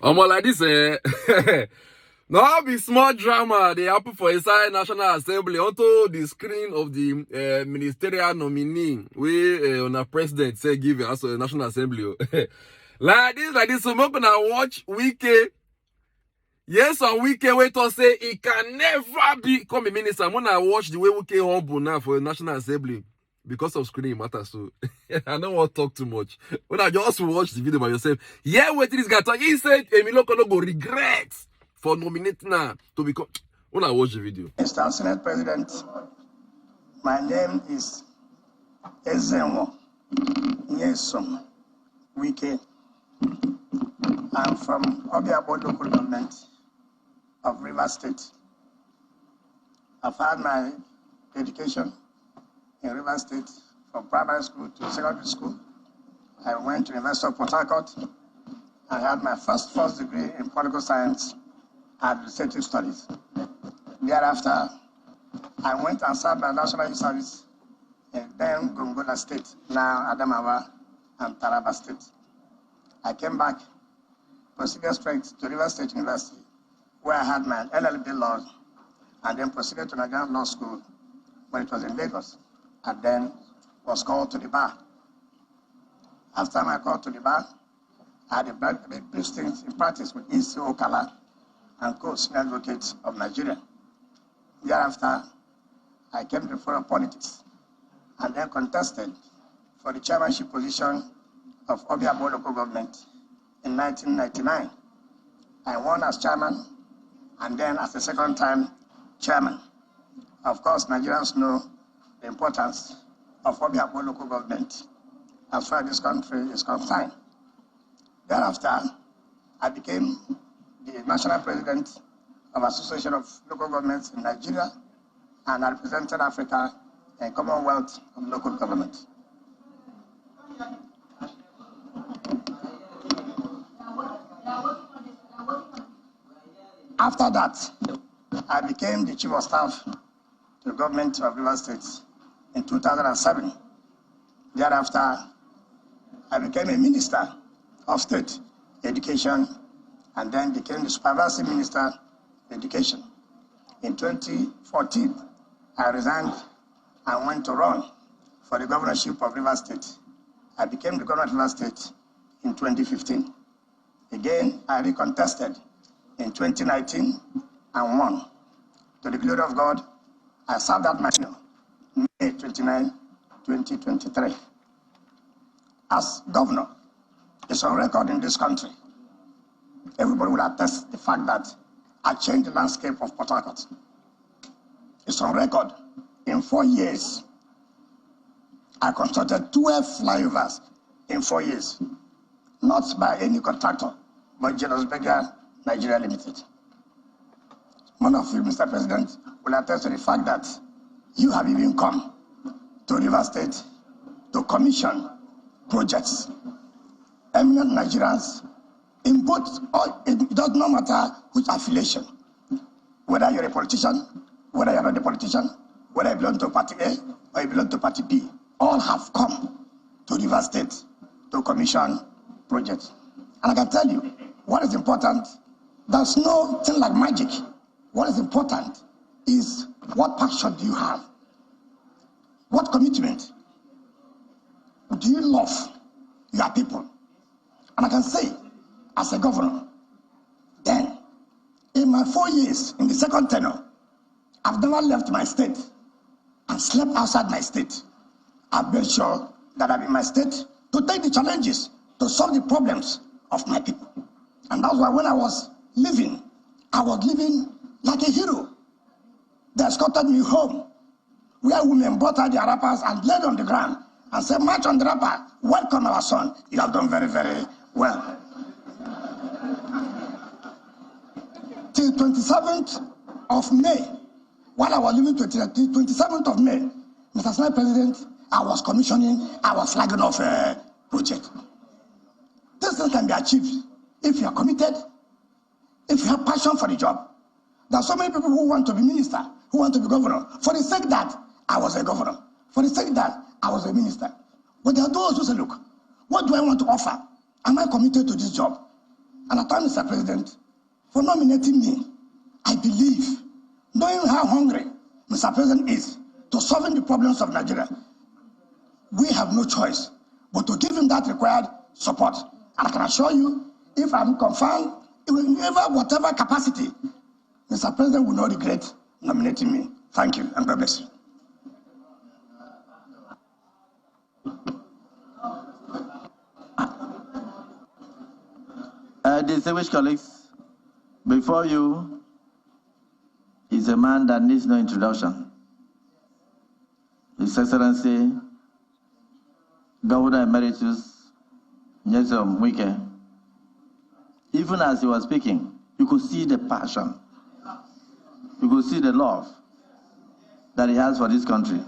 Like this, now be small drama. They happen for inside National Assembly onto the screen of the ministerial nominee. We on a president say give us a National Assembly. like this. So I'm gonna watch Wike. Yes, on Wike wait to say he can never become a minister. I'm gonna watch the way Wike humble now for the National Assembly. Because of screening matters, so I don't want to talk too much. When I just watch the video by yourself, yeah, wait till this guy talk. He said Emilio Kono go regret for nominating her to become. When I watch the video, Mr. Senate President, my name is Ezenwo Nyesom Wike. I'm from Obiabo local government of Rivers State. I've had my education in Rivers State from primary school to secondary school. I went to University of Port Harcourt. I had my first degree in political science and administrative studies. Thereafter, I went and served my national youth service in then Gongola State, now Adamawa and Taraba State. I came back, proceeded straight to Rivers State University, where I had my LLB law, and then proceeded to Nigerian Law School when it was in Lagos, and then was called to the bar. After my call to the bar, I had a brief stint in practice with E.C. Okala and co-senior advocate of Nigeria. Thereafter, I came to foreign politics and then contested for the chairmanship position of Obiabo local government in 1999. I won as chairman and then as the second time chairman. Of course, Nigerians know the importance of Obiabo local government as far as this country is concerned. Thereafter, I became the national president of Association of Local Governments in Nigeria, and I represented Africa in Commonwealth of Local Government. After that, I became the chief of staff to the government of Rivers State in 2007. Thereafter, I became a minister of state education and then became the supervisory minister of education. In 2014, I resigned and went to run for the governorship of Rivers State. I became the governor of Rivers State in 2015. Again, I recontested in 2019 and won. To the glory of God, I served that mission May 29, 2023. As governor, it's on record in this country. Everybody will attest the fact that I changed the landscape of Port Harcourt. It's on record. In 4 years, I constructed 12 flyovers in 4 years. Not by any contractor, but General Beggar Nigeria Limited. One of you, Mr. President, will attest to the fact that you have even come to Rivers State to commission projects. Eminent Nigerians in both, it does not matter which affiliation, whether you're a politician, whether you're not a politician, whether you belong to Party A or you belong to Party B, all have come to Rivers State to commission projects. And I can tell you, what is important, there's no thing like magic. What is important is what passion do you have? What commitment do you love your people? And I can say, as a governor, then, in my 4 years, in the second tenure, I've never left my state and slept outside my state. I've made sure that I'm in my state to take the challenges, to solve the problems of my people. And that's why when I was living like a hero. They escorted me home, where women brought out their wrappers and laid on the ground and said, "March on the wrapper, welcome our son. You have done very, very well." Till 27th of May, while I was living 27th of May, Mr. Senate President, I was commissioning, I was flagging off a project. This thing can be achieved if you are committed, if you have passion for the job. There are so many people who want to be minister, who want to be governor, for the sake that I was a governor, for the sake that I was a minister. But there are those who say, look, what do I want to offer? Am I committed to this job? And I thank Mr. President for nominating me. I believe, knowing how hungry Mr. President is to solving the problems of Nigeria, we have no choice but to give him that required support. And I can assure you, if I'm confirmed, in whatever capacity, Mr. President will not regret nominating me. Thank you, and God bless you. Distinguished colleagues, before you is a man that needs no introduction. His Excellency, Governor Emeritus Wike. Even as he was speaking, you could see the passion. You could see the love that he has for this country.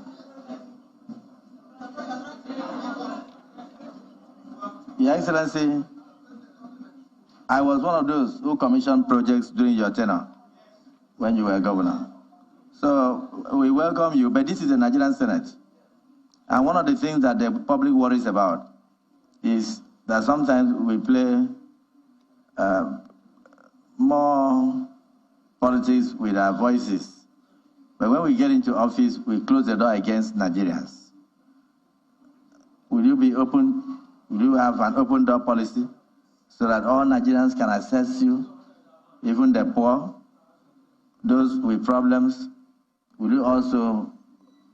Your Excellency, I was one of those who commissioned projects during your tenure when you were governor. So we welcome you, but this is the Nigerian Senate. And one of the things that the public worries about is that sometimes we play more politics with our voices. But when we get into office, we close the door against Nigerians. Will you be open? Will you have an open door policy so that all Nigerians can access you, even the poor, those with problems? Will you also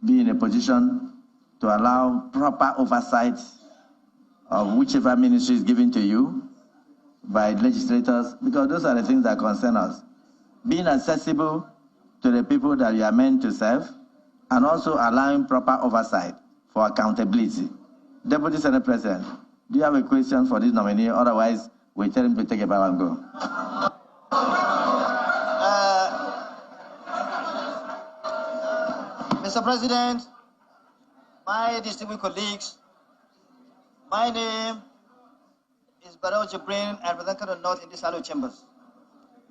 be in a position to allow proper oversight of whichever ministry is given to you by legislators? Because those are the things that concern us. Being accessible to the people that you are meant to serve, and also allowing proper oversight for accountability. Deputy Senate President, do you have a question for this nominee? Otherwise, we tell him to take a bow and go. Mr. President, my distinguished colleagues, my name is Barao Jibrin, and representative of North in this Hallowed Chambers.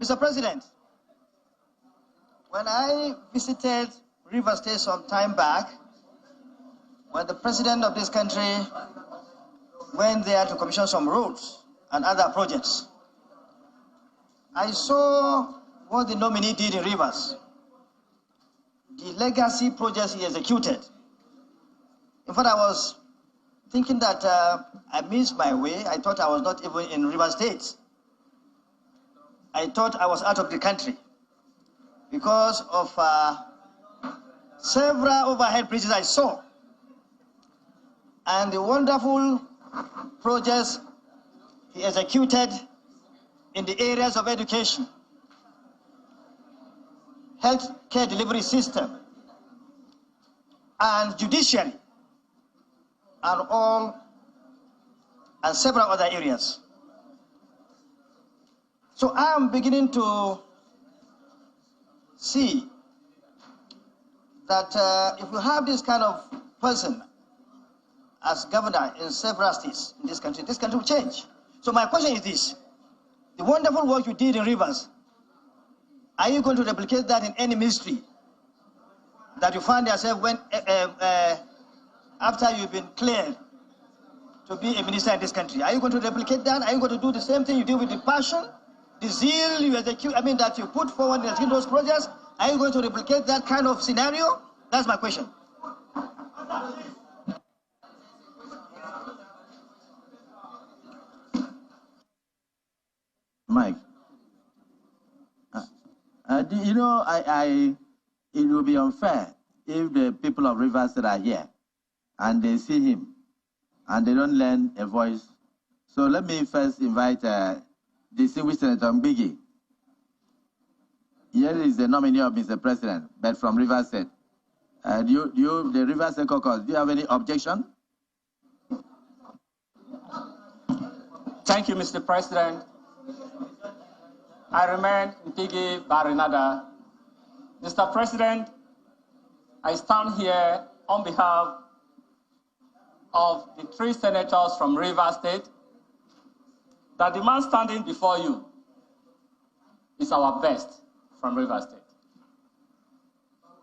Mr. President, when I visited Rivers State some time back, when the president of this country went there to commission some roads and other projects, I saw what the nominee did in Rivers, the legacy projects he executed. In fact, I was thinking that I missed my way. I thought I was not even in Rivers State. I thought I was out of the country because of several overhead bridges I saw and the wonderful projects he executed in the areas of education, health care delivery system, and judiciary, and several other areas. So I am beginning to see that if you have this kind of person as governor in several states in this country will change. So my question is this: the wonderful work you did in Rivers, are you going to replicate that in any ministry that you find yourself when after you've been cleared to be a minister in this country? Are you going to replicate that? Are you going to do the same thing you did with the passion, the zeal you execute, that you put forward in executing those projects? Are you going to replicate that kind of scenario? That's my question. Mike, it will be unfair if the people of Rivers that are here and they see him and they don't lend a voice. So let me first invite distinguished Senator Mbigi. Here is the nominee of Mr. President, but from Rivers State. The Rivers State caucus, do you have any objection? Thank you, Mr. President. I remain Mpigi Barinada. Mr. President, I stand here on behalf of the 3 senators from Rivers State that the man standing before you is our best from Rivers State.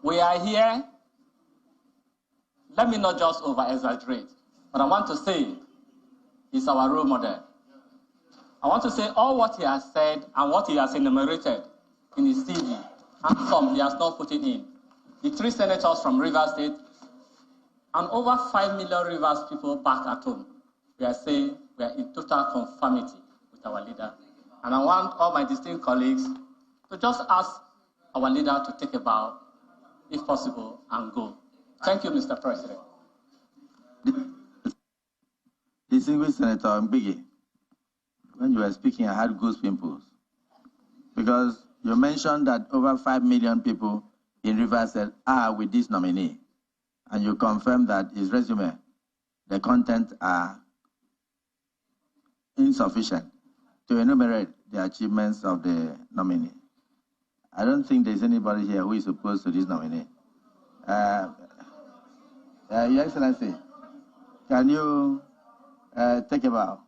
We are here, let me not just over-exaggerate, but I want to say he's our role model. I want to say all what he has said and what he has enumerated in his CV, and some he has not put it in. The 3 senators from Rivers State and over 5 million Rivers people back at home. We are saying we are in total conformity with our leader. And I want all my distinct colleagues to just ask our leader to take a bow, if possible, and go. Thank you, Mr. President. Distinguished Senator Mbigi, when you were speaking, I had goose pimples. Because you mentioned that over 5 million people in Rivers State are with this nominee. And you confirmed that his resume, the content are insufficient to enumerate the achievements of the nominee. I don't think there's anybody here who is opposed to this nominee. Your Excellency, can you take a bow?